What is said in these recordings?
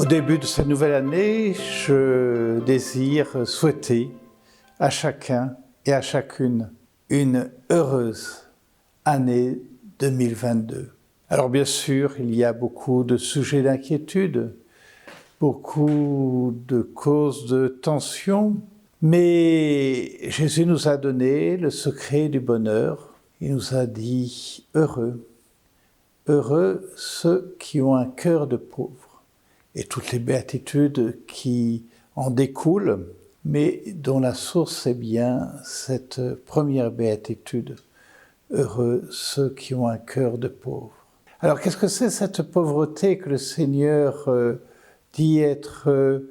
début de cette nouvelle année, je désire souhaiter à chacun et à chacune une heureuse année 2022. Alors bien sûr, il y a beaucoup de sujets d'inquiétude, beaucoup de causes de tension, mais Jésus nous a donné le secret du bonheur. Il nous a dit heureux, heureux ceux qui ont un cœur de pauvre. Et toutes les béatitudes qui en découlent, mais dont la source est bien cette première béatitude. Heureux ceux qui ont un cœur de pauvre. Alors qu'est-ce que c'est cette pauvreté que le Seigneur dit être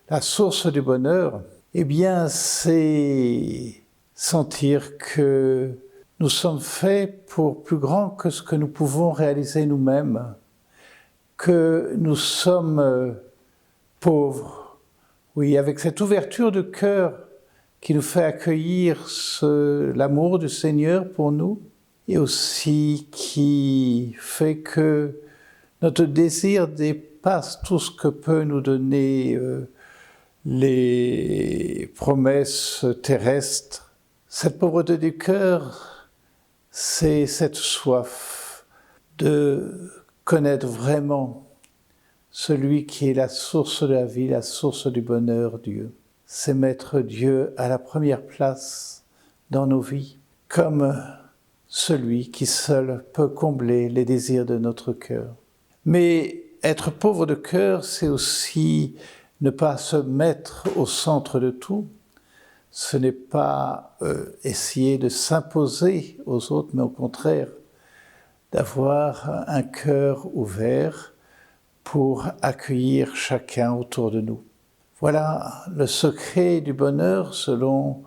la source du bonheur? Eh bien, c'est sentir que nous sommes faits pour plus grand que ce que nous pouvons réaliser nous-mêmes, que nous sommes pauvres. Oui, avec cette ouverture de cœur qui nous fait accueillir l'amour du Seigneur pour nous, et aussi qui fait que notre désir dépasse tout ce que peut nous donner les promesses terrestres. Cette pauvreté du cœur, c'est cette soif de connaître vraiment celui qui est la source de la vie, la source du bonheur, Dieu. C'est mettre Dieu à la première place dans nos vies, comme celui qui seul peut combler les désirs de notre cœur. Mais être pauvre de cœur, c'est aussi ne pas se mettre au centre de tout. Ce n'est pas essayer de s'imposer aux autres, mais au contraire, d'avoir un cœur ouvert pour accueillir chacun autour de nous. Voilà le secret du bonheur selon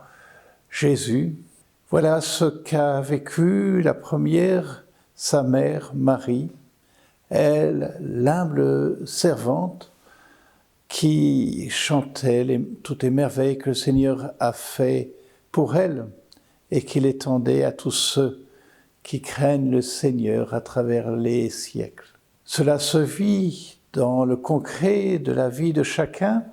Jésus. Voilà ce qu'a vécu la première, sa mère Marie, elle, l'humble servante, qui chantait toutes les merveilles que le Seigneur a fait pour elle et qu'il étendait à tous ceux qui craignent le Seigneur à travers les siècles. Cela se vit dans le concret de la vie de chacun,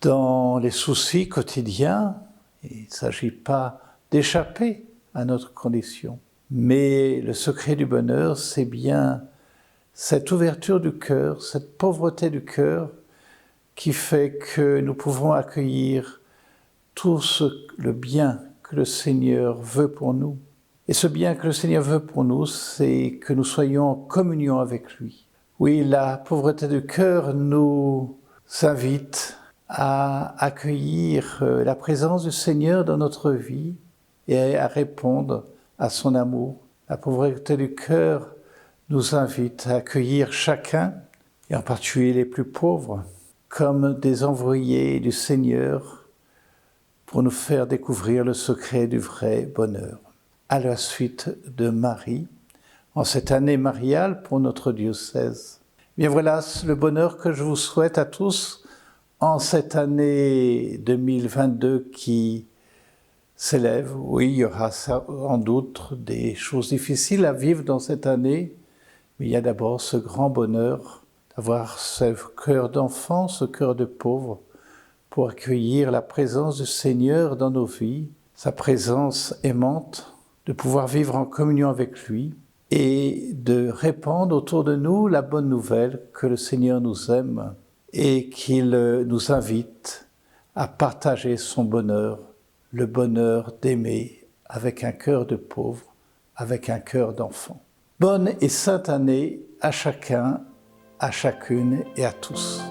dans les soucis quotidiens. Il ne s'agit pas d'échapper à notre condition. Mais le secret du bonheur, c'est bien cette ouverture du cœur, cette pauvreté du cœur qui fait que nous pouvons accueillir tout le bien que le Seigneur veut pour nous. Et ce bien que le Seigneur veut pour nous, c'est que nous soyons en communion avec lui. Oui, la pauvreté du cœur nous invite à accueillir la présence du Seigneur dans notre vie et à répondre à son amour. La pauvreté du cœur nous invite à accueillir chacun, et en particulier les plus pauvres, comme des envoyés du Seigneur pour nous faire découvrir le secret du vrai bonheur. À la suite de Marie, en cette année mariale pour notre diocèse. Bien voilà le bonheur que je vous souhaite à tous en cette année 2022 qui s'élève. Oui, il y aura sans doute des choses difficiles à vivre dans cette année, mais il y a d'abord ce grand bonheur d'avoir ce cœur d'enfant, ce cœur de pauvre, pour accueillir la présence du Seigneur dans nos vies, sa présence aimante, de pouvoir vivre en communion avec lui et de répandre autour de nous la bonne nouvelle que le Seigneur nous aime et qu'il nous invite à partager son bonheur, le bonheur d'aimer avec un cœur de pauvre, avec un cœur d'enfant. Bonne et sainte année à chacun, à chacune et à tous.